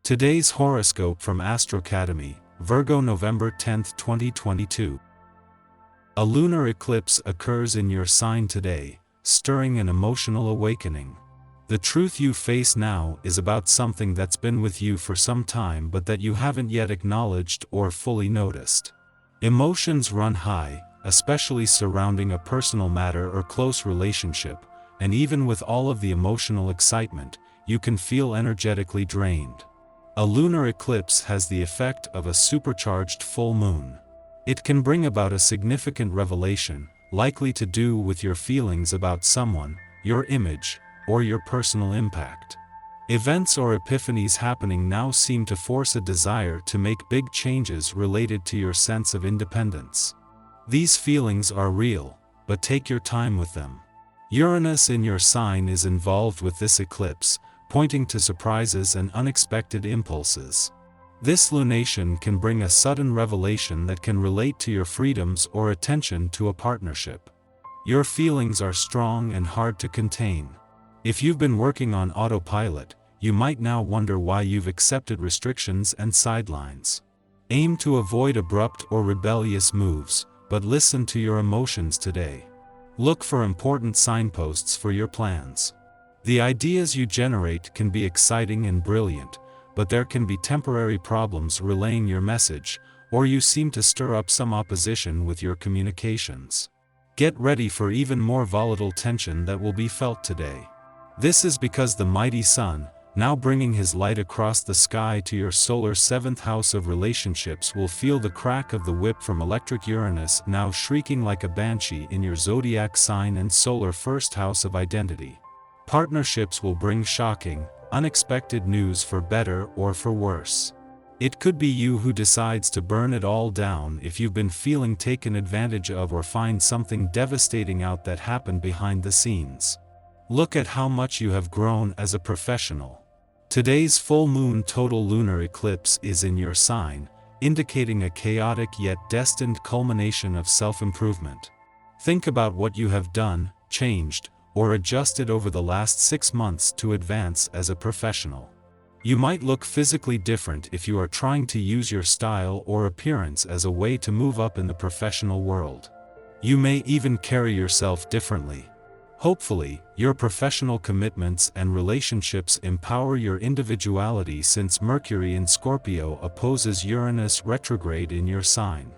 Today's horoscope from Astrocademy, Virgo November 10, 2022. A lunar eclipse occurs in your sign today, stirring an emotional awakening. The truth you face now is about something that's been with you for some time but that you haven't yet acknowledged or fully noticed. Emotions run high, especially surrounding a personal matter or close relationship, and even with all of the emotional excitement, you can feel energetically drained. A lunar eclipse has the effect of a supercharged full moon. It can bring about a significant revelation, likely to do with your feelings about someone, your image, or your personal impact. Events or epiphanies happening now seem to force a desire to make big changes related to your sense of independence. These feelings are real, but take your time with them. Uranus in your sign is involved with this eclipse, pointing to surprises and unexpected impulses. This lunation can bring a sudden revelation that can relate to your freedoms or attention to a partnership. Your feelings are strong and hard to contain. If you've been working on autopilot, you might now wonder why you've accepted restrictions and sidelines. Aim to avoid abrupt or rebellious moves, but listen to your emotions today. Look for important signposts for your plans. The ideas you generate can be exciting and brilliant, but there can be temporary problems relaying your message, or you seem to stir up some opposition with your communications. Get ready for even more volatile tension that will be felt today. This is because the mighty sun, now bringing his light across the sky to your solar 7th house of relationships, will feel the crack of the whip from electric Uranus now shrieking like a banshee in your zodiac sign and solar 1st house of identity. Partnerships will bring shocking, unexpected news for better or for worse. It could be you who decides to burn it all down if you've been feeling taken advantage of or find something devastating out that happened behind the scenes. Look at how much you have grown as a professional. Today's full moon total lunar eclipse is in your sign, indicating a chaotic yet destined culmination of self-improvement. Think about what you have done, changed, or adjusted over the last 6 months to advance as a professional. You might look physically different if you are trying to use your style or appearance as a way to move up in the professional world. You may even carry yourself differently. Hopefully, your professional commitments and relationships empower your individuality since Mercury in Scorpio opposes Uranus retrograde in your sign.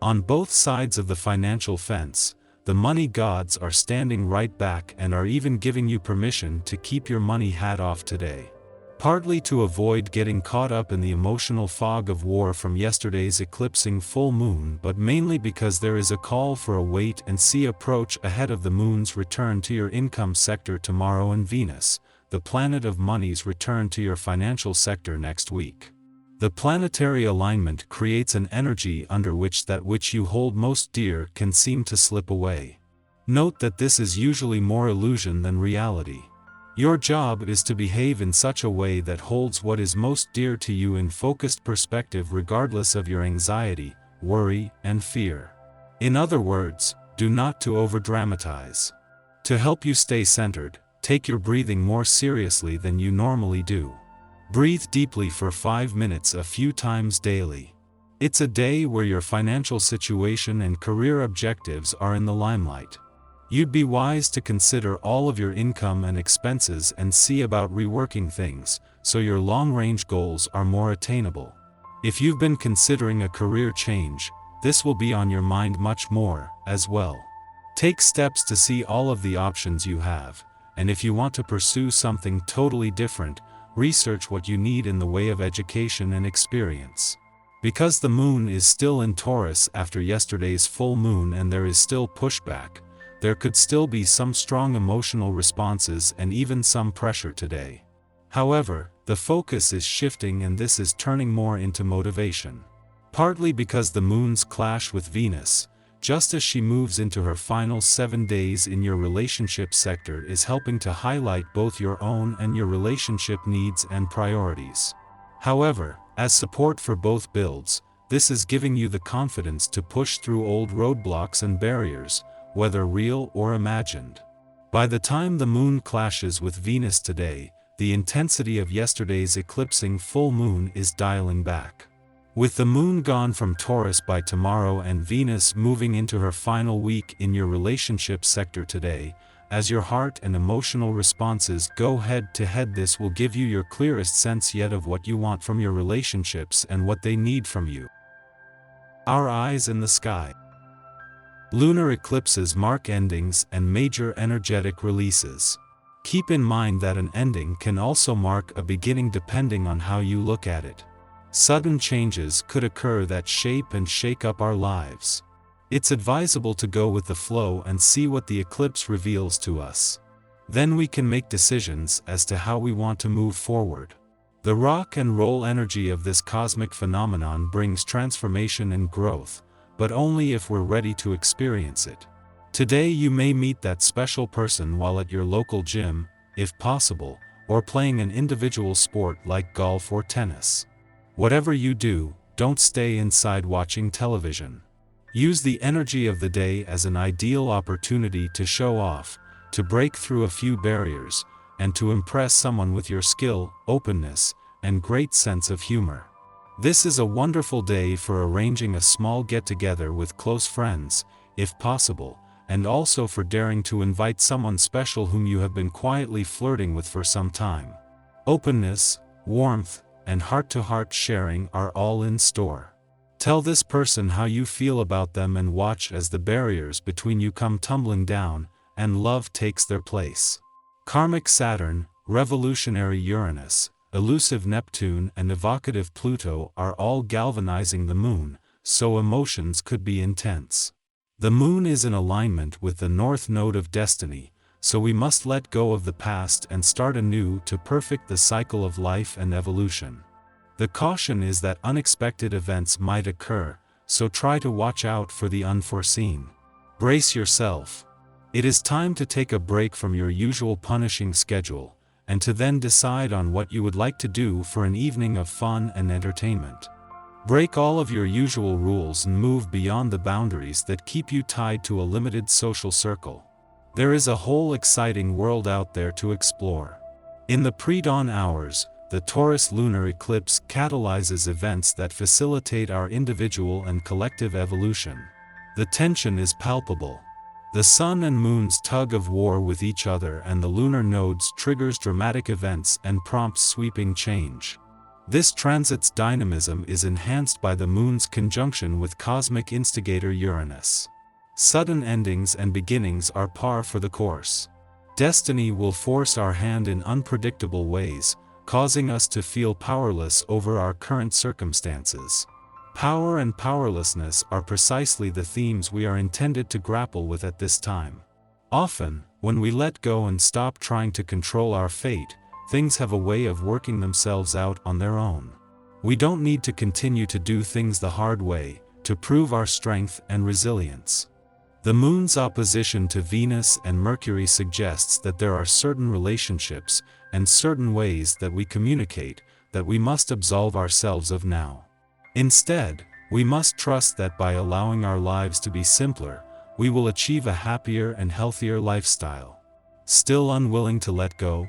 On both sides of the financial fence, the money gods are standing right back and are even giving you permission to keep your money hat off today. Partly to avoid getting caught up in the emotional fog of war from yesterday's eclipsing full moon, but mainly because there is a call for a wait-and-see approach ahead of the moon's return to your income sector tomorrow and Venus, the planet of money's return to your financial sector next week. The planetary alignment creates an energy under which that which you hold most dear can seem to slip away. Note that this is usually more illusion than reality. Your job is to behave in such a way that holds what is most dear to you in focused perspective regardless of your anxiety, worry, and fear. In other words, do not to overdramatize. To help you stay centered, take your breathing more seriously than you normally do. Breathe deeply for 5 minutes a few times daily. It's a day where your financial situation and career objectives are in the limelight. You'd be wise to consider all of your income and expenses and see about reworking things, so your long-range goals are more attainable. If you've been considering a career change, this will be on your mind much more, as well. Take steps to see all of the options you have, and if you want to pursue something totally different, research what you need in the way of education and experience. Because the moon is still in Taurus after yesterday's full moon and there is still pushback, there could still be some strong emotional responses and even some pressure today. However, the focus is shifting and this is turning more into motivation. Partly because the moon's clash with Venus, just as she moves into her final 7 days in your relationship sector, is helping to highlight both your own and your relationship needs and priorities. However, as support for both builds, this is giving you the confidence to push through old roadblocks and barriers, whether real or imagined. By the time the moon clashes with Venus today, the intensity of yesterday's eclipsing full moon is dialing back. With the moon gone from Taurus by tomorrow and Venus moving into her final week in your relationship sector today, as your heart and emotional responses go head to head, this will give you your clearest sense yet of what you want from your relationships and what they need from you. Our eyes in the sky. Lunar eclipses mark endings and major energetic releases. Keep in mind that an ending can also mark a beginning depending on how you look at it. Sudden changes could occur that shape and shake up our lives. It's advisable to go with the flow and see what the eclipse reveals to us. Then we can make decisions as to how we want to move forward. The rock and roll energy of this cosmic phenomenon brings transformation and growth, but only if we're ready to experience it. Today you may meet that special person while at your local gym, if possible, or playing an individual sport like golf or tennis. Whatever you do, don't stay inside watching television. Use the energy of the day as an ideal opportunity to show off, to break through a few barriers, and to impress someone with your skill, openness, and great sense of humor. This is a wonderful day for arranging a small get-together with close friends, if possible, and also for daring to invite someone special whom you have been quietly flirting with for some time. Openness, warmth, and heart-to-heart sharing are all in store. Tell this person how you feel about them and watch as the barriers between you come tumbling down, and love takes their place. Karmic Saturn, revolutionary Uranus, elusive Neptune and evocative Pluto are all galvanizing the moon, so emotions could be intense. The moon is in alignment with the north node of destiny, so we must let go of the past and start anew to perfect the cycle of life and evolution. The caution is that unexpected events might occur, so try to watch out for the unforeseen. Brace yourself. It is time to take a break from your usual punishing schedule, and to then decide on what you would like to do for an evening of fun and entertainment. Break all of your usual rules and move beyond the boundaries that keep you tied to a limited social circle. There is a whole exciting world out there to explore. In the pre-dawn hours, the Taurus lunar eclipse catalyzes events that facilitate our individual and collective evolution. The tension is palpable. The sun and moon's tug of war with each other and the lunar nodes triggers dramatic events and prompts sweeping change. This transit's dynamism is enhanced by the moon's conjunction with cosmic instigator Uranus. Sudden endings and beginnings are par for the course. Destiny will force our hand in unpredictable ways, causing us to feel powerless over our current circumstances. Power and powerlessness are precisely the themes we are intended to grapple with at this time. Often, when we let go and stop trying to control our fate, things have a way of working themselves out on their own. We don't need to continue to do things the hard way, to prove our strength and resilience. The moon's opposition to Venus and Mercury suggests that there are certain relationships and certain ways that we communicate that we must absolve ourselves of now. Instead, we must trust that by allowing our lives to be simpler, we will achieve a happier and healthier lifestyle. Still unwilling to let go?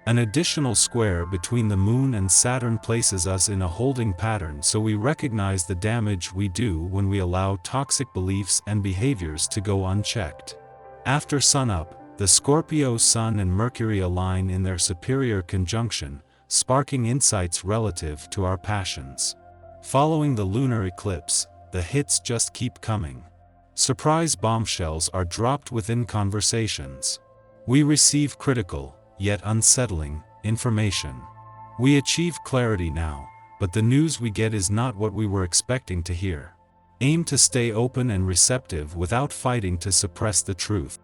An additional square between the moon and Saturn places us in a holding pattern, so we recognize the damage we do when we allow toxic beliefs and behaviors to go unchecked. After sunup, the Scorpio Sun and Mercury align in their superior conjunction, sparking insights relative to our passions. Following the lunar eclipse, the hits just keep coming. Surprise bombshells are dropped within conversations. We receive critical, yet unsettling, information. We achieve clarity now, but the news we get is not what we were expecting to hear. Aim to stay open and receptive without fighting to suppress the truth.